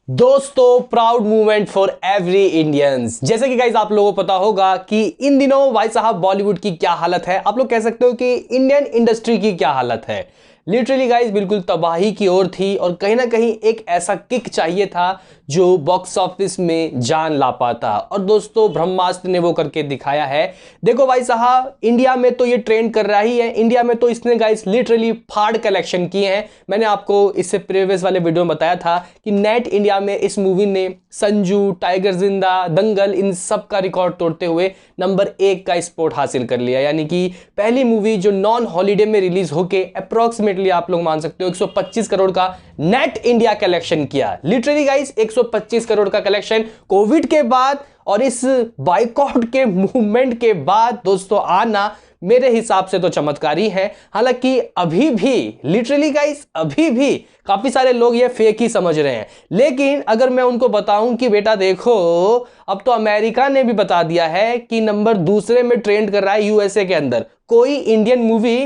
दोस्तों proud movement for every Indians. जैसे कि गाइज आप लोगों को पता होगा कि इन दिनों भाई साहब बॉलीवुड की क्या हालत है, आप लोग कह सकते हो कि इंडियन इंडस्ट्री की क्या हालत है। लिटरली गाइज बिल्कुल तबाही की ओर थी और कहीं ना कहीं एक ऐसा किक चाहिए था जो बॉक्स ऑफिस में जान ला पाता। और दोस्तों ब्रह्मास्त्र ने वो करके दिखाया है। देखो भाई साहब इंडिया में तो ये ट्रेंड कर रहा ही है, इंडिया में तो इसने गाइज लिटरली फाड़ कलेक्शन किए हैं। मैंने आपको इससे प्रीवियस वाले वीडियो में बताया था कि नेट इंडिया में इस मूवी ने संजू, टाइगर जिंदा, दंगल इन सब का रिकॉर्ड तोड़ते हुए नंबर 1 का स्पॉट हासिल कर लिया। यानी कि पहली मूवी जो नॉन हॉलीडे में रिलीज होके अप्रोक्सीमेटली आप लोग मान सकते हो 125 करोड़ का नेट इंडिया कलेक्शन किया। लिटरली गाइस 125 करोड़ का कलेक्शन कोविड के बाद और इस बाइकआउट के मूवमेंट के बाद दोस्तों आना मेरे हिसाब से तो चमत्कारी है। हालांकि अभी भी लिटरली गाइस अभी भी काफी सारे लोग ये फेक ही समझ रहे हैं, लेकिन अगर मैं उनको बताऊं कि बेटा देखो अब तो अमेरिका ने भी बता दिया है कि नंबर दूसरे में ट्रेंड कर रहा है यूएसए के अंदर। कोई इंडियन मूवी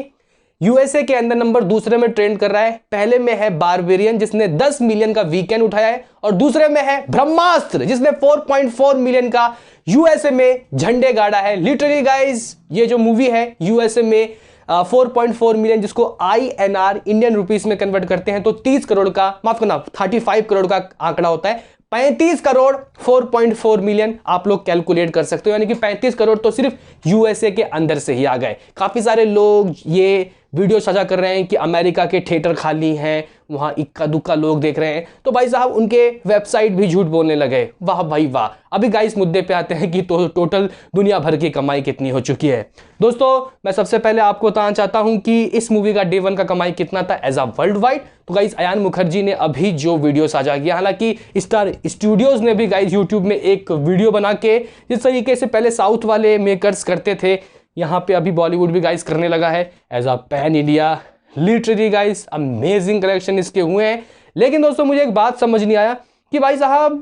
यूएसए के अंदर नंबर दूसरे में ट्रेंड कर रहा है। पहले में है बारबेरियन जिसने 10 मिलियन का वीकेंड उठाया है और दूसरे में है ब्रह्मास्त्र जिसने 4.4 मिलियन का यूएसए में झंडे गाड़ा है। लिटरली गाइस ये जो मूवी है यूएसए में 4.4 मिलियन जिसको आईएनआर इंडियन रुपीस में कन्वर्ट करते हैं तो 30 करोड़ का, माफ करना 35 करोड़ का आंकड़ा होता है। 35 करोड़ 4.4 मिलियन आप लोग कैलकुलेट कर सकते हो, यानी कि 35 करोड़ तो सिर्फ यूएसए के अंदर से ही आ गए। काफी सारे लोग ये वीडियो साझा कर रहे हैं कि अमेरिका के थिएटर खाली हैं, वहां इक्का दुक्का लोग देख रहे हैं, तो भाई साहब उनके वेबसाइट भी झूठ बोलने लगे। वाह भाई वाह। अभी गाइस मुद्दे पे आते हैं कि तो टोटल दुनिया भर की कमाई कितनी हो चुकी है। दोस्तों मैं सबसे पहले आपको बताना चाहता हूं कि इस मूवी का डे 1 का कमाई कितना था एज अ वर्ल्ड वाइड। तो गाइस अयान मुखर्जी ने अभी जो वीडियो साझा किया, हालांकि स्टार स्टूडियोज ने भी गाइस यूट्यूब में एक वीडियो बना के जिस तरीके से पहले साउथ वाले मेकर्स करते थे, यहाँ पे अभी बॉलीवुड भी गाइस करने लगा है as a pan India. Literally guys amazing collection इसके हुए हैं। लेकिन दोस्तों मुझे एक बात समझ नहीं आया कि भाई साहब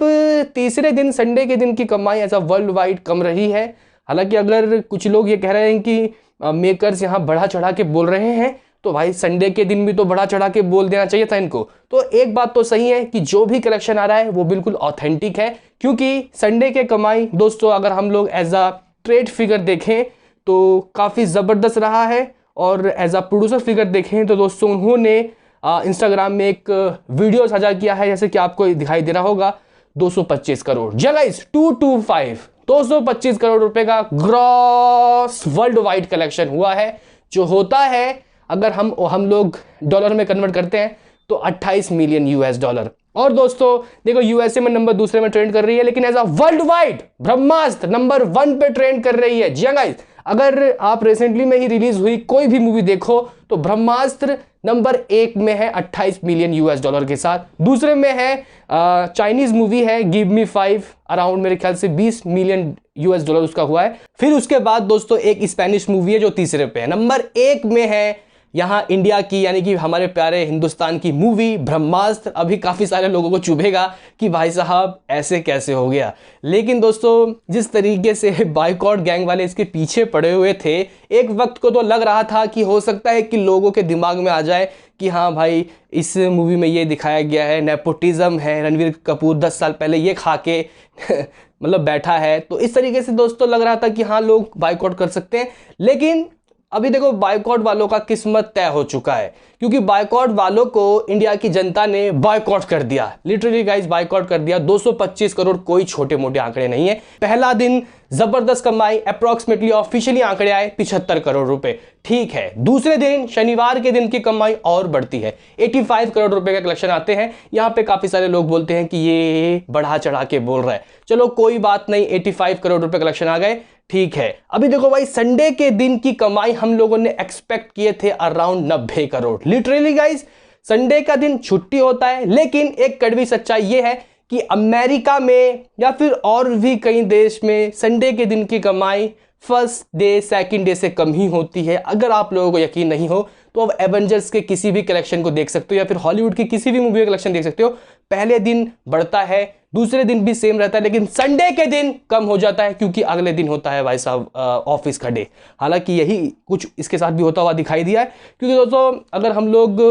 तीसरे दिन संडे के दिन की कमाई एज अ वर्ल्ड वाइड कम रही है। हालांकि अगर कुछ लोग ये कह रहे हैं कि मेकर्स यहाँ बढ़ा चढ़ा के बोल रहे हैं तो भाई संडे के दिन भी तो बढ़ा चढ़ा के बोल देना चाहिए था इनको। तो एक बात तो सही है कि जो भी कलेक्शन आ रहा है वो बिल्कुल ऑथेंटिक है, क्योंकि संडे के कमाई दोस्तों अगर हम लोग एज अ ट्रेड फिगर देखें तो काफ़ी ज़बरदस्त रहा है। और एज अ प्रोड्यूसर फिगर देखें तो दोस्तों उन्होंने इंस्टाग्राम में एक वीडियो साझा किया है, जैसे कि आपको दिखाई दे रहा होगा 225 करोड़ गाइस 225 करोड़ रुपए का ग्रॉस वर्ल्ड वाइड कलेक्शन हुआ है, जो होता है अगर हम लोग डॉलर में कन्वर्ट करते हैं तो 28 मिलियन यूएस डॉलर। और दोस्तों देखो यूएसए में नंबर दूसरे में ट्रेंड कर रही है, लेकिन as a world wide Brahmastra number 1 पे ट्रेंड कर रही है। जी गाइस अगर आप रिसेंटली में ही रिलीज हुई कोई भी मूवी देखो तो ब्रह्मास्त्र नंबर 1 में है 28 मिलियन यूएस डॉलर के साथ। दूसरे में है चाइनीज मूवी है गिव मी 5, अराउंड मेरे ख्याल से 20 मिलियन यूएस डॉलर उसका हुआ है। फिर उसके बाद दोस्तों एक स्पेनिश मूवी है जो तीसरे पे है। नंबर 1 में है यहाँ इंडिया की यानी कि हमारे प्यारे हिंदुस्तान की मूवी ब्रह्मास्त्र। अभी काफ़ी सारे लोगों को चुभेगा कि भाई साहब ऐसे कैसे हो गया, लेकिन दोस्तों जिस तरीके से बाइकआउट गैंग वाले इसके पीछे पड़े हुए थे, एक वक्त को तो लग रहा था कि हो सकता है कि लोगों के दिमाग में आ जाए कि हाँ भाई इस मूवी में ये दिखाया गया है नेपोटिज्म है, रणवीर कपूर 10 साल पहले ये खा के मतलब बैठा है। तो इस तरीके से दोस्तों लग रहा था कि हाँ लोग बाइकआउट कर सकते हैं। लेकिन अभी देखो बाइकआउट वालों का किस्मत तय हो चुका है, क्योंकि बाइकआउट वालों को इंडिया की जनता ने बाइकआउट कर दिया। लिटरली गाइस बाइकआउट कर दिया। 225 करोड़ कोई छोटे मोटे आंकड़े नहीं है। पहला दिन जबरदस्त कमाई, अप्रोक्सीमेटली ऑफिशियली आंकड़े आए 75 करोड़ रुपए, ठीक है। दूसरे दिन शनिवार के दिन की कमाई और बढ़ती है, 85 करोड़ रुपए का कलेक्शन आते हैं। यहाँ पे काफी सारे लोग बोलते हैं कि ये बढ़ा चढ़ा के बोल रहा है, चलो कोई बात नहीं, 85 करोड़ रुपए कलेक्शन आ गए, ठीक है। अभी देखो भाई संडे के दिन की कमाई हम लोगों ने एक्सपेक्ट किए थे around 90 crore. Literally guys Sunday का दिन छुट्टी होता है, लेकिन एक कड़वी सच्चाई ये है कि अमेरिका में या फिर और भी कई देश में संडे के दिन की कमाई फर्स्ट डे सेकंड डे से कम ही होती है। अगर आप लोगों को यकीन नहीं हो तो अब एवेंजर्स के किसी भी कलेक्शन को देख सकते हो या फिर हॉलीवुड की किसी भी मूवी का कलेक्शन देख सकते हो। पहले दिन बढ़ता है, दूसरे दिन भी सेम रहता है, लेकिन संडे के दिन कम हो जाता है क्योंकि अगले दिन होता है भाई साहब ऑफिस का डे। हालांकि यही कुछ इसके साथ भी होता हुआ दिखाई दिया है, क्योंकि दोस्तों अगर हम लोग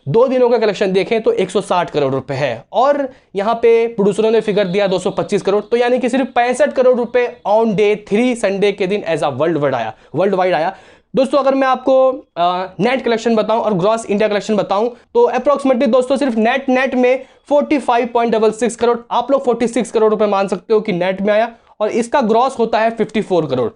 2 दिनों का कलेक्शन देखें तो 160 करोड़ रुपए है, और यहाँ पे प्रोड्यूसरों ने फिगर दिया 225 करोड़, तो यानी कि सिर्फ 65 करोड़ रुपए ऑन डे 3 संडे के दिन एज अ वर्ल्ड वाइड आया। दोस्तों अगर मैं आपको नेट कलेक्शन बताऊं और ग्रॉस इंडिया कलेक्शन बताऊं तो अप्रोक्सीमेटली दोस्तों सिर्फ नेट में 45.66 करोड़, आप लोग 46 करोड़ रुपए मान सकते हो कि नेट में आया, और इसका ग्रॉस होता है 54 करोड़,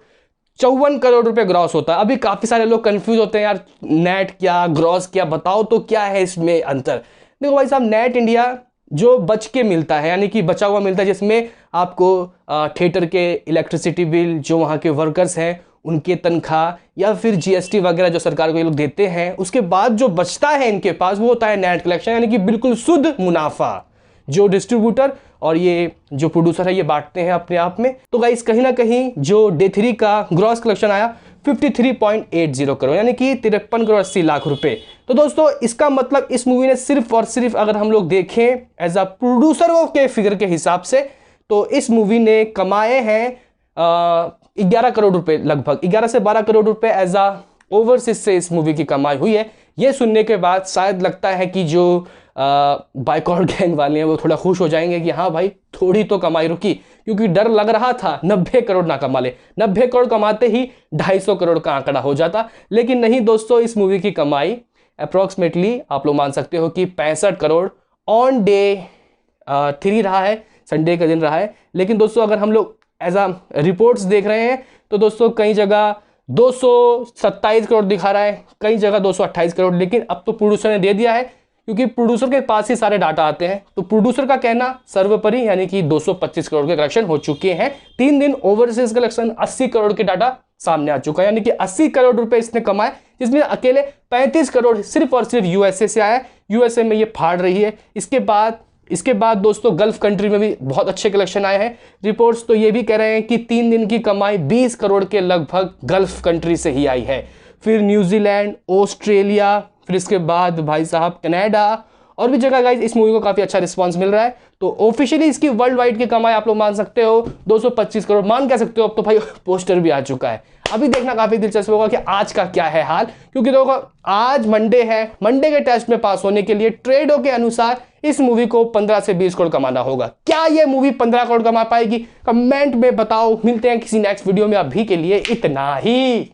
54 करोड़ रुपए ग्रॉस होता है। अभी काफी सारे लोग कंफ्यूज होते हैं, यार नेट क्या ग्रॉस क्या, बताओ तो क्या है इसमें अंतर। देखो भाई साहब, नेट इंडिया जो बच के मिलता है, यानी कि बचा हुआ मिलता है, जिसमें आपको थिएटर के इलेक्ट्रिसिटी बिल, जो वहाँ के वर्कर्स हैं उनके तनख्वाह, या फिर जीएसटी वगैरह जो सरकार को ये लोग देते हैं, उसके बाद जो बचता है इनके पास वो होता है नेट कलेक्शन, यानी कि बिल्कुल शुद्ध मुनाफा जो डिस्ट्रीब्यूटर और ये जो प्रोड्यूसर है ये बांटते हैं अपने आप में। तो गाइस कहीं ना कहीं जो डे 3 का ग्रॉस कलेक्शन आया 53.80 करोड़, यानी कि 53 करोड़ 80 लाख रुपए। तो दोस्तों इसका मतलब इस मूवी ने सिर्फ और सिर्फ अगर हम लोग देखें एज अ प्रोड्यूसरों के फिगर के हिसाब से, तो इस मूवी ने कमाए हैं 11 करोड़ रुपए, लगभग 11 से 12 करोड़ रुपए एज अ ओवरसीज से इस मूवी की कमाई हुई है। ये सुनने के बाद शायद लगता है कि जो बाइकॉट गैंग वाले हैं वो थोड़ा खुश हो जाएंगे कि हाँ भाई थोड़ी तो कमाई रुकी, क्योंकि डर लग रहा था 90 करोड़ ना कमा ले, 90 करोड़ कमाते ही 250 करोड़ का आंकड़ा हो जाता। लेकिन नहीं दोस्तों, इस मूवी की कमाई अप्रोक्सीमेटली आप लोग मान सकते हो कि 65 करोड़ ऑन डे 3 रहा है, संडे का दिन रहा है। लेकिन दोस्तों अगर हम लोग एज आ रिपोर्ट्स देख रहे हैं तो दोस्तों कई जगह 227 करोड़ दिखा रहा है, कई जगह 228 करोड़, लेकिन अब तो प्रोड्यूसर ने दे दिया है, क्योंकि प्रोड्यूसर के पास ही सारे डाटा आते हैं। तो प्रोड्यूसर का कहना सर्वोपरि, यानी कि 225 करोड़ के कलेक्शन हो चुके हैं। 3 दिन ओवरसीज कलेक्शन 80 करोड़ के डाटा सामने आ चुका है, यानी कि 80 करोड़ रुपए इसने कमाए, जिसमें अकेले 35 करोड़ सिर्फ और सिर्फ यूएसए से आया। यूएसए में ये फाड़ रही है। इसके बाद दोस्तों गल्फ कंट्री में भी बहुत अच्छे कलेक्शन आए हैं। रिपोर्ट्स तो ये भी कह रहे हैं कि 3 दिन की कमाई 20 करोड़ के लगभग गल्फ कंट्री से ही आई है। फिर न्यूजीलैंड, ऑस्ट्रेलिया, फिर इसके बाद भाई साहब कनाडा और भी जगह गाइज इस मूवी को काफी अच्छा रिस्पांस मिल रहा है। तो ऑफिशियली इसकी वर्ल्ड वाइड की कमाई आप लोग मान सकते हो 225 करोड़ मान कह सकते हो। अब तो भाई पोस्टर भी आ चुका है। अभी देखना काफी दिलचस्प होगा कि आज का क्या है हाल, क्योंकि देखो आज मंडे है, मंडे के टेस्ट में पास होने के लिए ट्रेडों के अनुसार इस मूवी को 15 से 20 करोड़ कमाना होगा। क्या ये मूवी 15 करोड़ कमा पाएगी? कमेंट में बताओ। मिलते हैं किसी नेक्स्ट वीडियो में, अभी के लिए इतना ही।